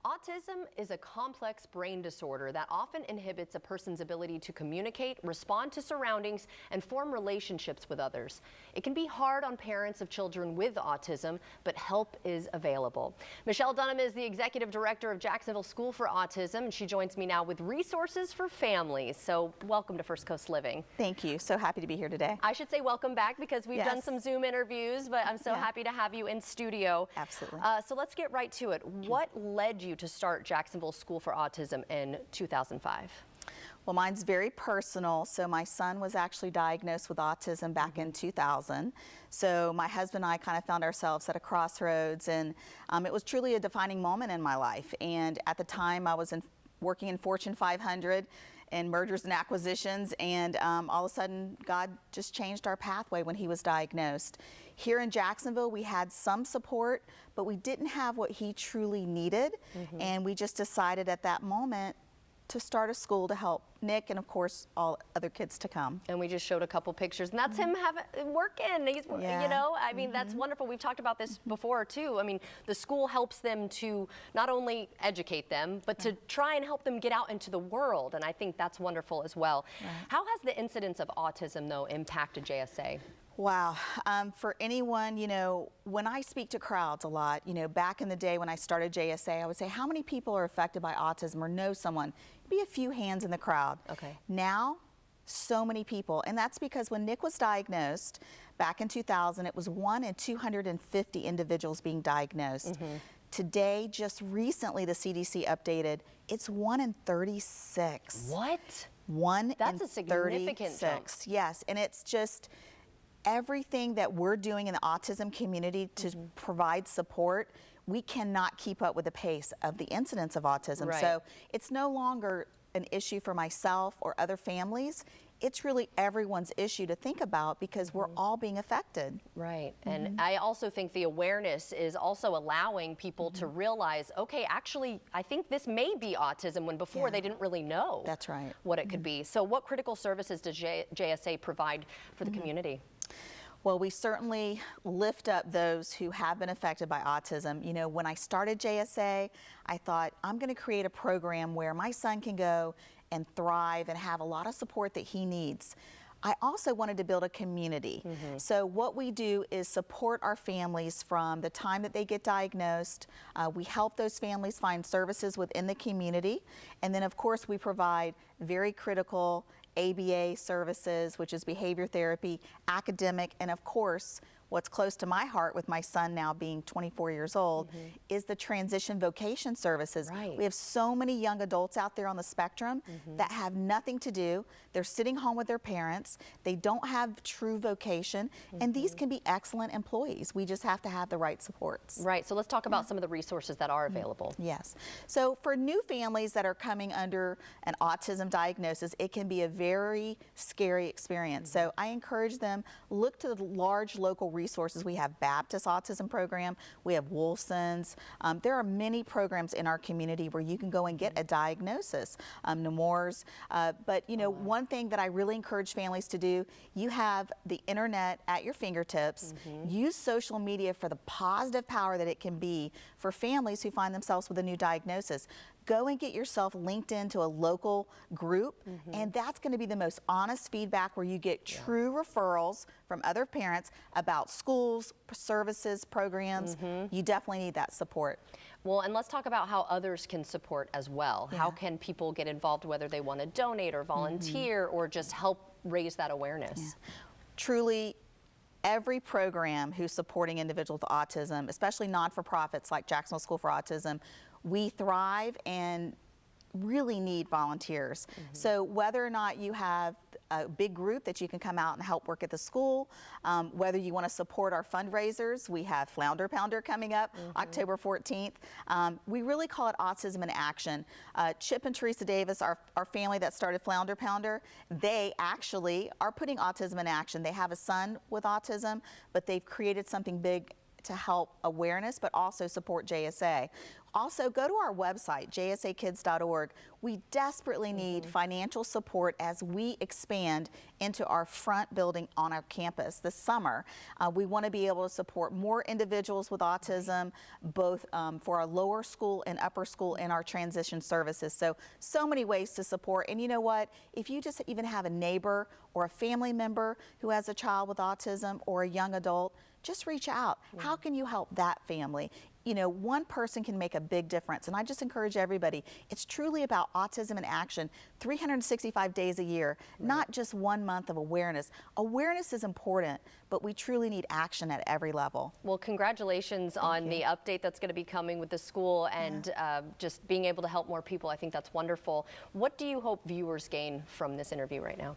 Autism is a complex brain disorder that often inhibits a person's ability to communicate, respond to surroundings, and form relationships with others. It can be hard on parents of children with autism, but help is available. Michelle Dunham is the executive director of Jacksonville School for Autism, and she joins me now with resources for families. So welcome to First Coast Living. Thank you. So happy to be here today. I should say welcome back because we've done some Zoom interviews, but I'm so happy to have you in studio. Absolutely. So let's get right to it. What led you to start Jacksonville School for Autism in 2005? Well, mine's very personal. So my son was actually diagnosed with autism back in 2000. So my husband and I kind of found ourselves at a crossroads, and it was truly a defining moment in my life. And at the time I was working in Fortune 500 and mergers and acquisitions, and all of a sudden God just changed our pathway when he was diagnosed. Here in Jacksonville we had some support, but we didn't have what he truly needed, and we just decided at that moment to start a school to help Nick and of course all other kids to come. And we just showed a couple pictures, and that's him working. He's, you know, I mean, that's wonderful. We've talked about this before too. I mean, the school helps them to not only educate them, but to try and help them get out into the world, and I think that's wonderful as well. How has the incidence of autism though impacted JSA? Wow. For anyone, you know, when I speak to crowds a lot, you know, back in the day when I started JSA, I would say, how many people are affected by autism or know someone? It'd be a few hands in the crowd. Okay. Now, so many people. And that's because when Nick was diagnosed back in 2000, it was 1 in 250 individuals being diagnosed. Today, just recently, the CDC updated, it's 1 in 36. What? 1 That's in a significant 36. jump. Yes, and it's just everything that we're doing in the autism community to provide support, we cannot keep up with the pace of the incidence of autism. So it's no longer an issue for myself or other families. It's really everyone's issue to think about because we're all being affected. Right. And I also think the awareness is also allowing people to realize, okay, actually, I think this may be autism, when before they didn't really know That's right. what it could be. So what critical services does JSA provide for the community? Well, we certainly lift up those who have been affected by autism. You know, when I started JSA, I thought I'm going to create a program where my son can go and thrive and have a lot of support that he needs. I also wanted to build a community. So what we do is support our families from the time that they get diagnosed. We help those families find services within the community. And then of course we provide very critical ABA services, which is behavior therapy, academic, and of course, what's close to my heart with my son now being 24 years old is the transition vocation services. We have so many young adults out there on the spectrum that have nothing to do. They're sitting home with their parents. They don't have true vocation, and these can be excellent employees. We just have to have the right supports. Right, so let's talk about some of the resources that are available. Yes, so for new families that are coming under an autism diagnosis, it can be a very scary experience. So I encourage them, look to the large local resources. We have Baptist Autism Program, we have Wolfson's. There are many programs in our community where you can go and get a diagnosis, Nemours. But you know, one thing that I really encourage families to do, you have the internet at your fingertips. Use social media for the positive power that it can be for families who find themselves with a new diagnosis. Go and get yourself linked into a local group, and that's going to be the most honest feedback where you get true referrals from other parents about schools, services, programs. You definitely need that support. Well, and let's talk about how others can support as well. How can people get involved, whether they want to donate or volunteer or just help raise that awareness? Truly, every program who's supporting individuals with autism, especially non-for-profits like Jacksonville School for Autism, we thrive and really need volunteers. So whether or not you have a big group that you can come out and help work at the school, whether you want to support our fundraisers, we have Flounder Pounder coming up October 14th. We really call it Autism in Action. Chip and Teresa Davis, our family that started Flounder Pounder, they actually are putting autism in action. They have a son with autism, but they've created something big to help awareness, but also support JSA. Also, go to our website, jsakids.org. We desperately need financial support as we expand into our front building on our campus this summer. We want to be able to support more individuals with autism, both for our lower school and upper school and our transition services. So many ways to support. And you know what? If you just even have a neighbor or a family member who has a child with autism or a young adult, just reach out. How can you help that family? You know, one person can make a big difference, and I just encourage everybody, it's truly about autism in action, 365 days a year, not just 1 month of awareness. Awareness is important, but we truly need action at every level. Well, congratulations on the update that's going to be coming with the school and just being able to help more people. I think that's wonderful. What do you hope viewers gain from this interview right now?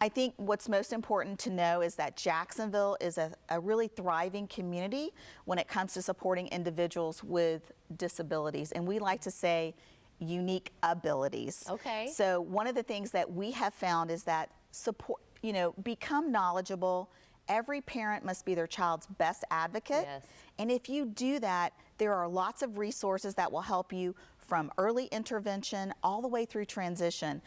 I think what's most important to know is that Jacksonville is a really thriving community when it comes to supporting individuals with disabilities, and we like to say unique abilities. Okay. So one of the things that we have found is that support, you know, become knowledgeable. Every parent must be their child's best advocate. Yes. And if you do that, there are lots of resources that will help you from early intervention all the way through transition.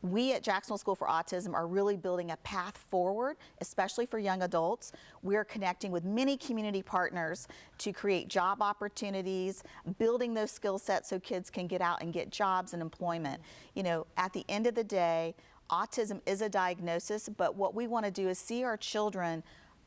We at Jacksonville School for Autism are really building a path forward, especially for young adults. We're connecting with many community partners to create job opportunities, building those skill sets so kids can get out and get jobs and employment. You know, at the end of the day, autism is a diagnosis, but what we want to do is see our children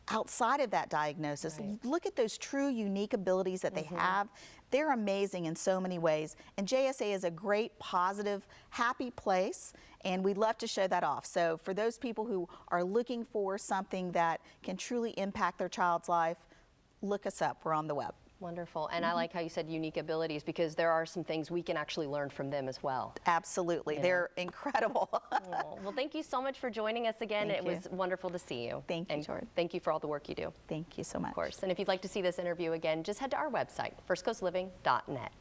outside of that diagnosis. Look at those true unique abilities that they have. They're amazing in so many ways. And JSA is a great, positive, happy place, and we'd love to show that off. So for those people who are looking for something that can truly impact their child's life, look us up. We're on the web. Wonderful. And I like how you said unique abilities, because there are some things we can actually learn from them as well. Absolutely. Yeah. They're incredible. Well, thank you so much for joining us again. Thank It you. was wonderful to see you. Thank you, and Jordan. Thank you for all the work you do. Thank you so much. Of course. And if you'd like to see this interview again, just head to our website, firstcoastliving.net.